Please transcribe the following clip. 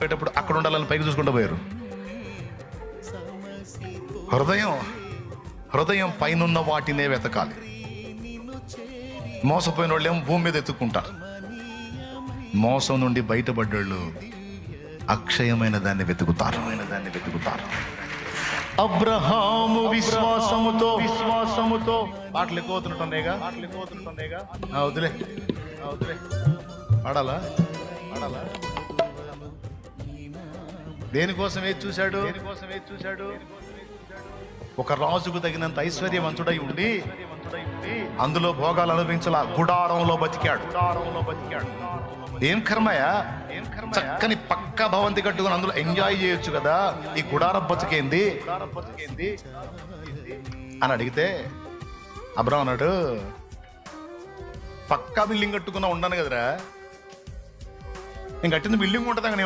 పోయేటప్పుడు అక్కడ ఉండాలని పైకి చూసుకుంటూ పోయారు. హృదయం పైనున్న వాటినే వెతకాలి. మోసపోయిన వాళ్ళు ఏమో భూమి మీద ఎత్తుక్కుంటారు. మోసం నుండి బయటపడ్డాళ్ళు అక్షయమైన దాన్ని వెతుకుతారు. అబ్రహాము విశ్వాసముతో పాటలు ఎక్కువ అవుతుంటున్నాయిగా. వదిలే ఆడాలా. దేనికోసం ఏది చూశాడు? ఒక రాజుకు తగినంత ఐశ్వర్యవంతుడై ఉండి అందులో భోగాలు అనుభవించాల గుడారంలో బతికాడు. ఏం కర్మయా, చక్కని పక్క భవంతి కట్టుకుని అందులో ఎంజాయ్ చేయొచ్చు కదా, ఈ గుడారం బతికేంది అని అడిగితే అబ్రహాం అన్నాడు, పక్కా బిల్డింగ్ కట్టుకున్నా ఉండను కదరా, నేను కట్టిన బిల్డింగ్ ఉంటుంది,